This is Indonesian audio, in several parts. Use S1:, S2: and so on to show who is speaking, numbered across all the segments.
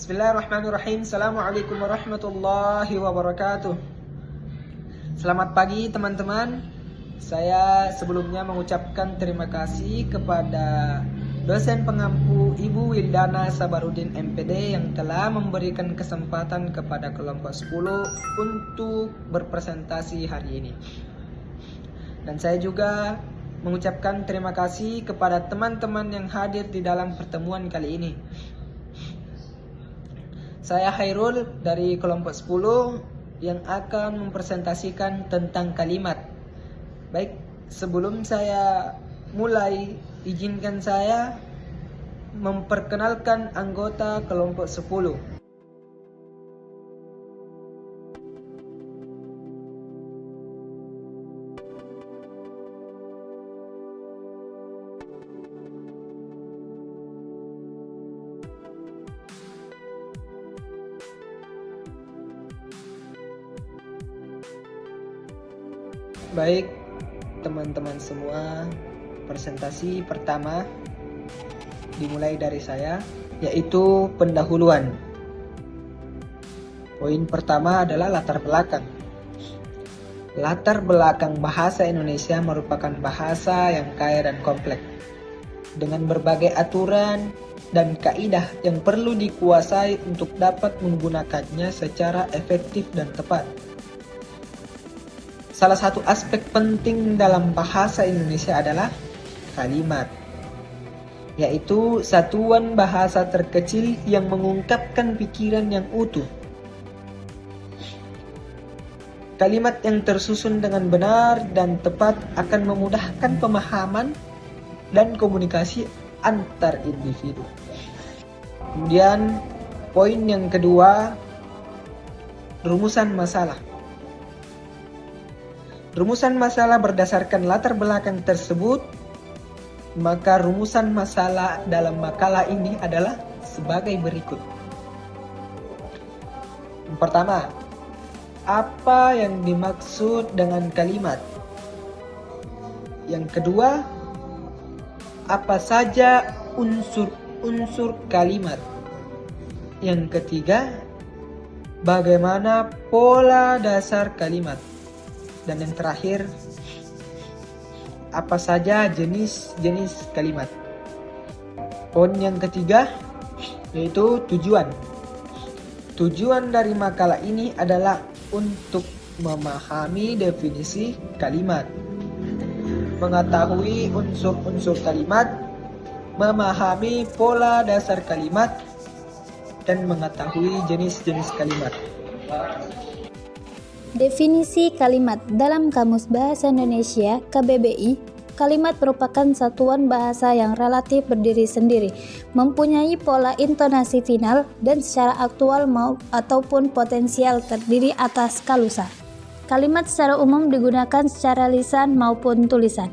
S1: Bismillahirrahmanirrahim. Assalamualaikum warahmatullahi wabarakatuh. Selamat pagi teman-teman. Saya sebelumnya mengucapkan terima kasih kepada dosen pengampu Ibu Wildana Sabarudin MPD yang telah memberikan kesempatan kepada kelompok 10 untuk berpresentasi hari ini. Dan saya juga mengucapkan terima kasih kepada teman-teman yang hadir di dalam pertemuan kali ini. Saya Khairul dari kelompok 10 yang akan mempresentasikan tentang kalimat. Baik, sebelum saya mulai, izinkan saya memperkenalkan anggota kelompok 10. Baik, teman-teman semua, presentasi pertama dimulai dari saya, yaitu pendahuluan. Poin pertama adalah latar belakang. Latar belakang bahasa Indonesia merupakan bahasa yang kaya dan kompleks, dengan berbagai aturan dan kaidah yang perlu dikuasai untuk dapat menggunakannya secara efektif dan tepat. Salah satu aspek penting dalam bahasa Indonesia adalah kalimat, yaitu satuan bahasa terkecil yang mengungkapkan pikiran yang utuh. Kalimat yang tersusun dengan benar dan tepat akan memudahkan pemahaman dan komunikasi antar individu. Kemudian poin yang kedua, rumusan masalah. Rumusan masalah berdasarkan latar belakang tersebut, maka rumusan masalah dalam makalah ini adalah sebagai berikut. Yang pertama, apa yang dimaksud dengan kalimat? Yang kedua, apa saja unsur-unsur kalimat? Yang ketiga, bagaimana pola dasar kalimat? Dan yang terakhir, apa saja jenis-jenis kalimat? Poin yang ketiga, yaitu tujuan. Tujuan dari makalah ini adalah untuk memahami definisi kalimat, mengetahui unsur-unsur kalimat, memahami pola dasar kalimat, dan mengetahui jenis-jenis kalimat.
S2: Definisi kalimat dalam Kamus Bahasa Indonesia KBBI, kalimat merupakan satuan bahasa yang relatif berdiri sendiri, mempunyai pola intonasi final dan secara aktual ataupun potensial terdiri atas klausa. Kalimat secara umum digunakan secara lisan maupun tulisan.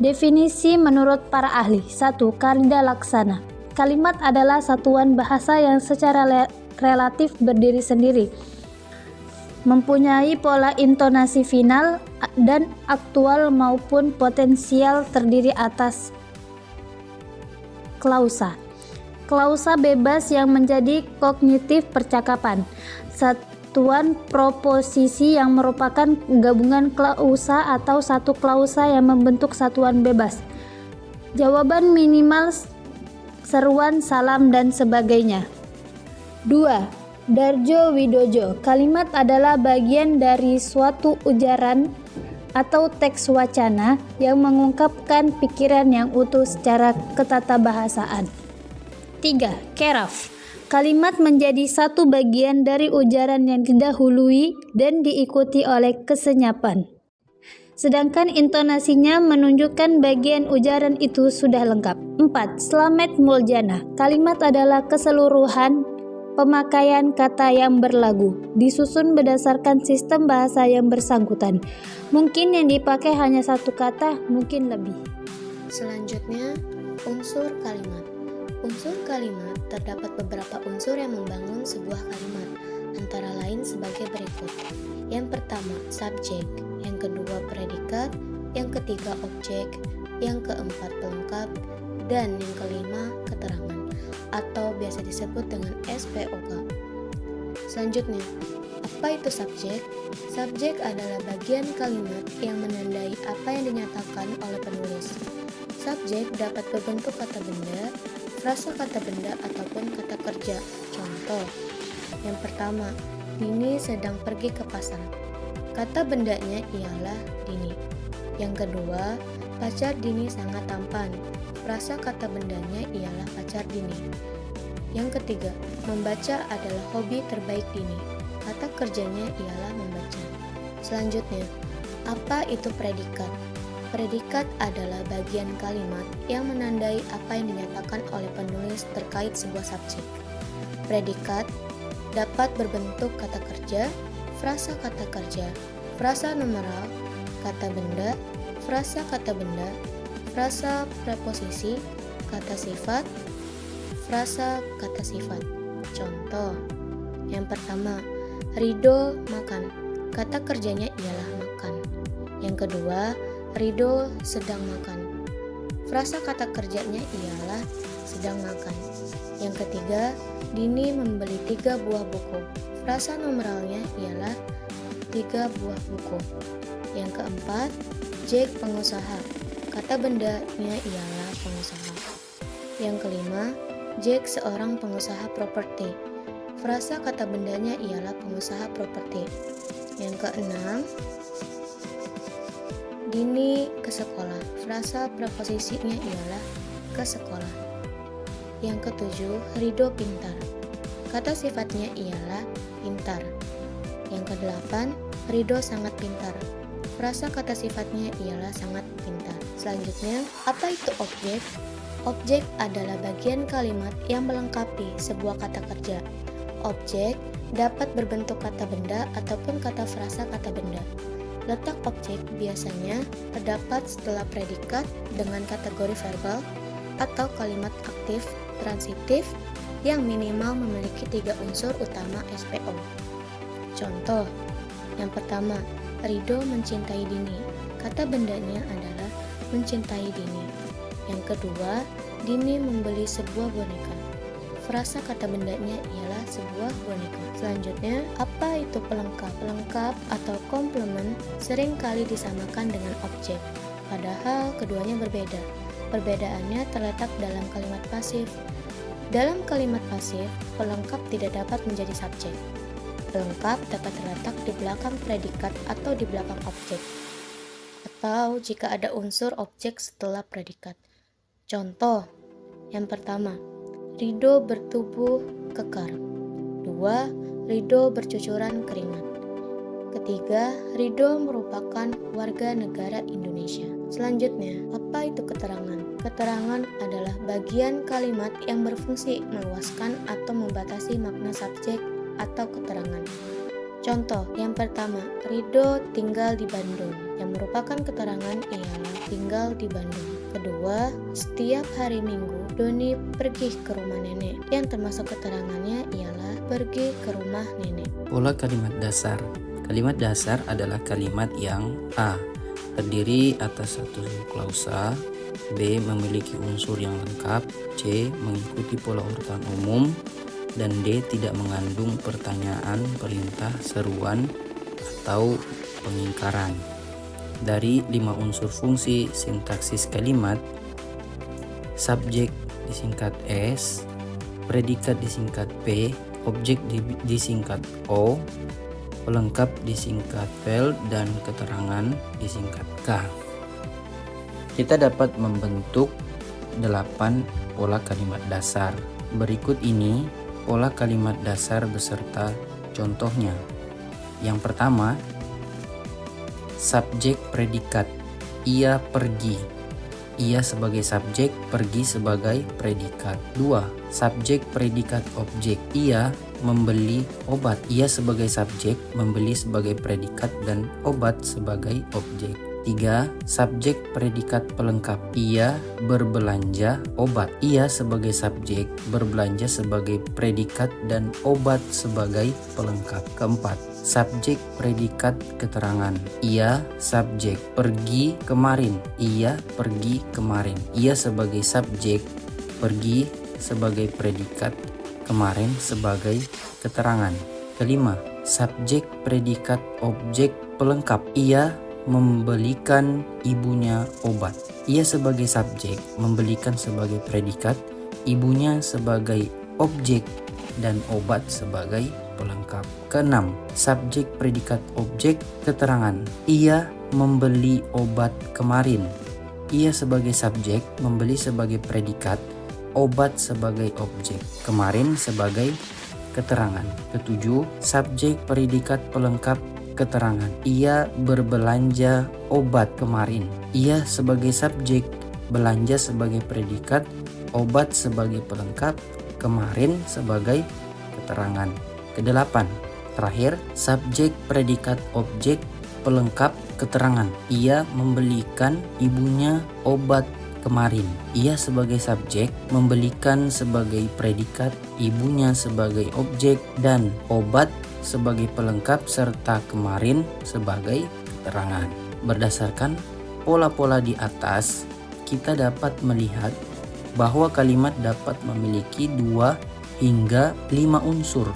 S2: Definisi menurut para ahli. 1. Kaidah laksana. Kalimat adalah satuan bahasa yang secara relatif berdiri sendiri, mempunyai pola intonasi final dan aktual maupun potensial terdiri atas klausa. Klausa bebas yang menjadi kognitif percakapan. Satuan proposisi yang merupakan gabungan klausa atau satu klausa yang membentuk satuan bebas. Jawaban minimal, seruan, salam, dan sebagainya. 2. Darjo Widojo. Kalimat adalah bagian dari suatu ujaran atau teks wacana yang mengungkapkan pikiran yang utuh secara ketatabahasaan. 3. Keraf. Kalimat menjadi satu bagian dari ujaran yang didahului dan diikuti oleh kesenyapan, sedangkan intonasinya menunjukkan bagian ujaran itu sudah lengkap. 4. Slamet Muljana. Kalimat adalah keseluruhan pemakaian kata yang berlagu, disusun berdasarkan sistem bahasa yang bersangkutan. Mungkin yang dipakai hanya satu kata, mungkin lebih.
S3: Selanjutnya, unsur kalimat. Unsur kalimat terdapat beberapa unsur yang membangun sebuah kalimat, antara lain sebagai berikut. Yang pertama, subjek. Yang kedua, predikat. Yang ketiga, objek. Yang keempat, pelengkap. Dan yang kelima, keterangan. atau biasa disebut dengan SPOK. Selanjutnya, apa itu subjek? Subjek adalah bagian kalimat yang menandai apa yang dinyatakan oleh penulis. Subjek dapat berbentuk kata benda, frasa kata benda, ataupun kata kerja. Contoh, yang pertama, Dini sedang pergi ke pasar. Kata bendanya ialah Dini. Yang kedua, pacar Dini sangat tampan. Frasa kata bendanya ialah pacar Dini. Yang ketiga, membaca adalah hobi terbaik Dini. Kata kerjanya ialah membaca. Selanjutnya, apa itu predikat? Predikat adalah bagian kalimat yang menandai apa yang dinyatakan oleh penulis terkait sebuah subjek. Predikat dapat berbentuk kata kerja, frasa kata kerja, frasa numeral, kata benda, frasa kata benda, frasa preposisi, kata sifat, frasa kata sifat. Contoh, yang pertama, Rido makan. Kata kerjanya ialah makan. Yang kedua, Rido sedang makan. Frasa kata kerjanya ialah sedang makan. Yang ketiga, Dini membeli 3 buah buku. Frasa numeralnya ialah 3 buah buku. Yang keempat, Jack pengusaha. Kata bendanya ialah pengusaha. Yang kelima, Jack seorang pengusaha properti. Frasa kata bendanya ialah pengusaha properti. Yang keenam, Dini ke sekolah. Frasa preposisinya ialah ke sekolah. Yang ketujuh, Rido pintar. Kata sifatnya ialah pintar. Yang kedelapan, Rido sangat pintar. Frasa kata sifatnya ialah sangat pintar. Selanjutnya, apa itu objek? Objek adalah bagian kalimat yang melengkapi sebuah kata kerja. Objek dapat berbentuk kata benda ataupun kata frasa kata benda. Letak objek biasanya terdapat setelah predikat dengan kategori verbal atau kalimat aktif, transitif yang minimal memiliki 3 unsur utama SPO. Contoh, yang pertama, Rido mencintai Dini. Kata bendanya adalah mencintai Dini. Yang kedua, Dini membeli sebuah boneka. Frasa kata bendanya ialah sebuah boneka. Selanjutnya, apa itu pelengkap? Pelengkap atau komplement seringkali disamakan dengan objek, padahal keduanya berbeda. Perbedaannya terletak dalam kalimat pasif. Dalam kalimat pasif, pelengkap tidak dapat menjadi subjek. Pelengkap dapat terletak di belakang predikat atau di belakang objek, atau jika ada unsur objek setelah predikat. Contoh, yang pertama, Rido bertubuh kekar. 2. Rido bercucuran keringat. Ketiga, Rido merupakan warga negara Indonesia. Selanjutnya, apa itu keterangan? Keterangan adalah bagian kalimat yang berfungsi meluaskan atau membatasi makna subjek atau keterangan. Contoh, yang pertama, Rido tinggal di Bandung, yang merupakan keterangan ialah tinggal di Bandung. Kedua, setiap hari Minggu, Doni pergi ke rumah nenek, yang termasuk keterangannya ialah pergi ke rumah nenek.
S4: Pola kalimat dasar. Kalimat dasar adalah kalimat yang A. terdiri atas satu klausa, B. memiliki unsur yang lengkap, C. mengikuti pola urutan umum, dan D. tidak mengandung pertanyaan, perintah, seruan, atau pengingkaran. Dari 5 unsur fungsi sintaksis kalimat, subjek disingkat S, predikat disingkat P, objek disingkat O, pelengkap disingkat vel, dan keterangan disingkat K. Kita dapat membentuk 8 pola kalimat dasar. Berikut ini pola kalimat dasar beserta contohnya. Yang pertama, subjek predikat. Ia pergi. Ia sebagai subjek, pergi sebagai predikat. 2. Subjek predikat objek. Ia membeli obat. Ia sebagai subjek, membeli sebagai predikat, dan obat sebagai objek. 3. Subjek predikat pelengkap. Ia berbelanja obat. Ia sebagai subjek, berbelanja sebagai predikat, dan obat sebagai pelengkap. 4. Subjek predikat keterangan. Ia subjek, pergi kemarin. Ia pergi kemarin. Ia sebagai subjek, pergi sebagai predikat, kemarin sebagai keterangan. Kelima, subjek, predikat, objek pelengkap. Ia membelikan ibunya obat. Ia sebagai subjek, membelikan sebagai predikat, ibunya sebagai objek, dan obat sebagai pelengkap. Keenam, subjek, predikat, objek, keterangan. Ia membeli obat kemarin. Ia sebagai subjek, membeli sebagai predikat, obat sebagai objek, kemarin sebagai keterangan. Ketujuh, subjek, predikat, pelengkap, keterangan. Ia berbelanja obat kemarin. Ia sebagai subjek, belanja sebagai predikat, obat sebagai pelengkap, kemarin sebagai keterangan. Kedelapan, terakhir, subjek, predikat, objek, pelengkap, keterangan. Ia membelikan ibunya obat kemarin. Ia sebagai subjek, membelikan sebagai predikat, ibunya sebagai objek, dan obat sebagai pelengkap serta kemarin sebagai keterangan. Berdasarkan pola-pola di atas, kita dapat melihat bahwa kalimat dapat memiliki 2 hingga 5 unsur.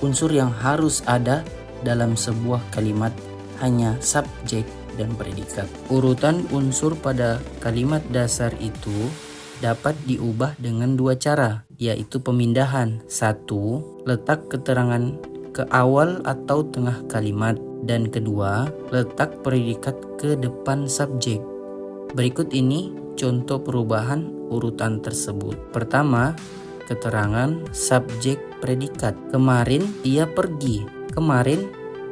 S4: Unsur yang harus ada dalam sebuah kalimat hanya subjek dan predikat. Urutan unsur pada kalimat dasar itu dapat diubah dengan 2 cara, yaitu pemindahan. 1. Letak keterangan ke awal atau tengah kalimat, dan kedua, letak predikat ke depan subjek. Berikut ini contoh perubahan urutan tersebut. Pertama, keterangan subjek predikat. Kemarin ia pergi. Kemarin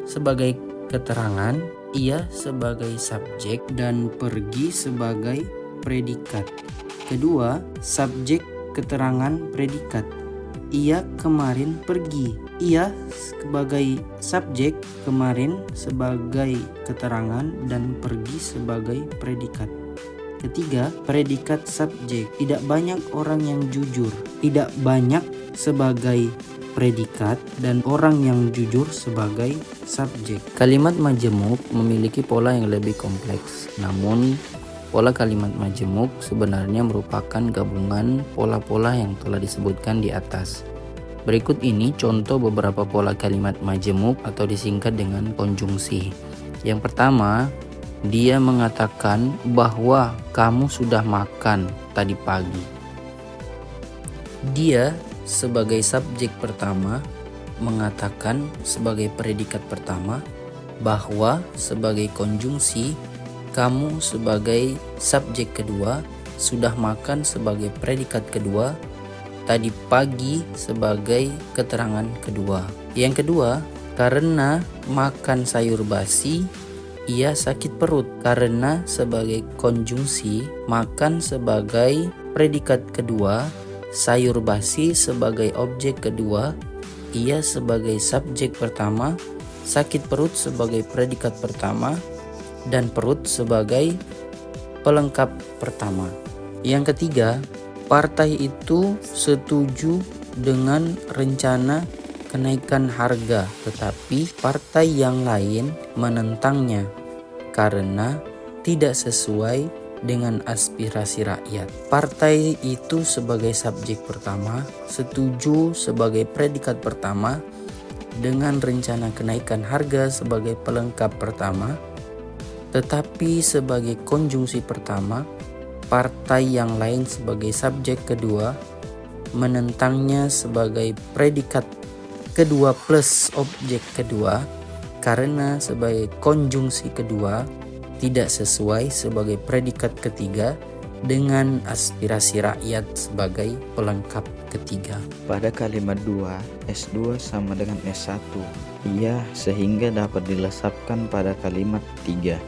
S4: sebagai keterangan, ia sebagai subjek, dan pergi sebagai predikat. Kedua, subjek keterangan predikat. Ia kemarin pergi. Ia sebagai subjek, kemarin sebagai keterangan, dan pergi sebagai predikat. Ketiga, predikat subjek. Tidak banyak orang yang jujur. Tidak banyak sebagai predikat dan orang yang jujur sebagai subjek. Kalimat majemuk memiliki pola yang lebih kompleks. Namun, pola kalimat majemuk sebenarnya merupakan gabungan pola-pola yang telah disebutkan di atas. Berikut ini contoh beberapa pola kalimat majemuk atau disingkat dengan konjungsi. Yang pertama, dia mengatakan bahwa kamu sudah makan tadi pagi. Dia sebagai subjek pertama mengatakan sebagai predikat pertama, bahwa sebagai konjungsi, kamu sebagai subjek kedua, sudah makan sebagai predikat kedua, tadi pagi sebagai keterangan kedua. Yang kedua, karena makan sayur basi, ia sakit perut. Karena sebagai konjungsi, makan sebagai predikat kedua, sayur basi sebagai objek kedua, ia sebagai subjek pertama, sakit perut sebagai predikat pertama, dan perut sebagai pelengkap pertama. Yang ketiga, partai itu setuju dengan rencana kenaikan harga, tetapi partai yang lain menentangnya karena tidak sesuai dengan aspirasi rakyat. Partai itu sebagai subjek pertama setuju sebagai predikat pertama dengan rencana kenaikan harga sebagai pelengkap pertama, tetapi sebagai konjungsi pertama, partai yang lain sebagai subjek kedua menentangnya sebagai predikat kedua plus objek kedua karena sebagai konjungsi kedua tidak sesuai sebagai predikat ketiga dengan aspirasi rakyat sebagai pelengkap ketiga.
S5: Pada kalimat 2, S2 sama dengan S1, ia sehingga dapat dilesapkan pada kalimat 3.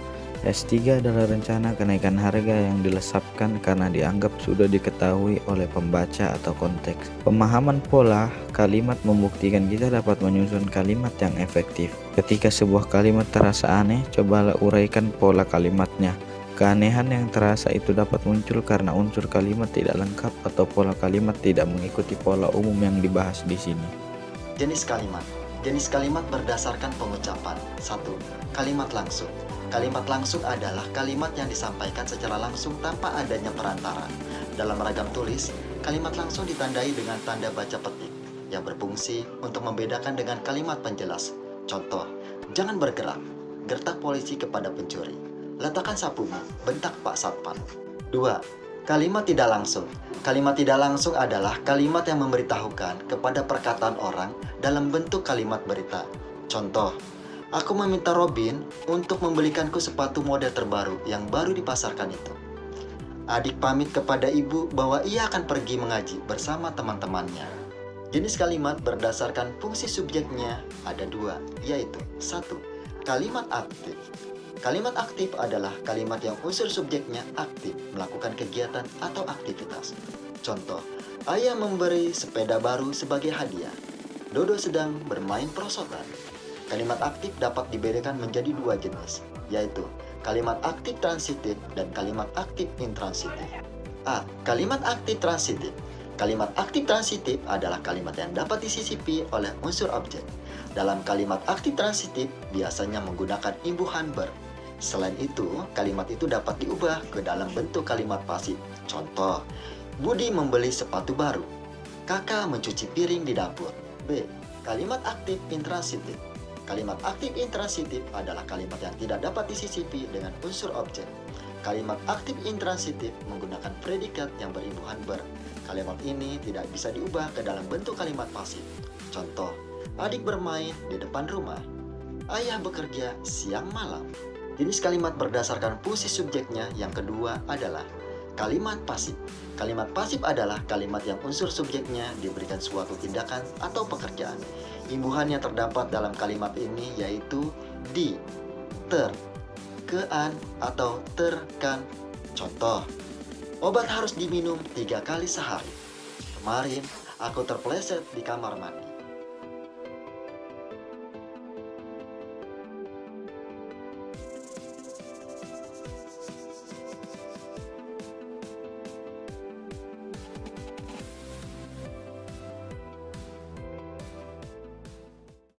S5: S3 adalah rencana kenaikan harga yang dilesapkan karena dianggap sudah diketahui oleh pembaca atau konteks. Pemahaman pola kalimat membuktikan kita dapat menyusun kalimat yang efektif. Ketika sebuah kalimat terasa aneh, cobalah uraikan pola kalimatnya. Keanehan yang terasa itu dapat muncul karena unsur kalimat tidak lengkap atau pola kalimat tidak mengikuti pola umum yang dibahas di sini.
S6: Jenis kalimat. Jenis kalimat berdasarkan pengucapan. 1. Kalimat langsung. Kalimat langsung adalah kalimat yang disampaikan secara langsung tanpa adanya perantara. Dalam ragam tulis, kalimat langsung ditandai dengan tanda baca petik yang berfungsi untuk membedakan dengan kalimat penjelas. Contoh, jangan bergerak, gertak polisi kepada pencuri. Letakkan sapumu, bentak Pak Satpam. 2. Kalimat tidak langsung. Kalimat tidak langsung adalah kalimat yang memberitahukan kepada perkataan orang dalam bentuk kalimat berita. Contoh, aku meminta Robin untuk membelikanku sepatu model terbaru yang baru dipasarkan itu. Adik pamit kepada ibu bahwa ia akan pergi mengaji bersama teman-temannya. Jenis kalimat berdasarkan fungsi subjeknya ada 2, yaitu 1. Kalimat aktif. Kalimat aktif adalah kalimat yang unsur subjeknya aktif melakukan kegiatan atau aktivitas. Contoh, ayah memberi sepeda baru sebagai hadiah. Dodo sedang bermain perosotan. Kalimat aktif dapat dibedakan menjadi 2 jenis, yaitu kalimat aktif transitif dan kalimat aktif intransitif. A. Kalimat aktif transitif. Kalimat aktif transitif adalah kalimat yang dapat disisipi oleh unsur objek. Dalam kalimat aktif transitif biasanya menggunakan imbuhan ber. Selain itu, kalimat itu dapat diubah ke dalam bentuk kalimat pasif. Contoh, Budi membeli sepatu baru. Kakak mencuci piring di dapur. B. Kalimat aktif intransitif. Kalimat aktif intransitif adalah kalimat yang tidak dapat disisipi dengan unsur objek. Kalimat aktif intransitif menggunakan predikat yang berimbuhan ber. Kalimat ini tidak bisa diubah ke dalam bentuk kalimat pasif. Contoh, adik bermain di depan rumah. Ayah bekerja siang malam. Jenis kalimat berdasarkan fungsi subjeknya yang kedua adalah kalimat pasif. Kalimat pasif adalah kalimat yang unsur subjeknya diberikan suatu tindakan atau pekerjaan. Imbuhan yang terdapat dalam kalimat ini yaitu di, ter, kean, atau terkan. Contoh, obat harus diminum 3 kali sehari. Kemarin aku terpeleset di kamar mandi.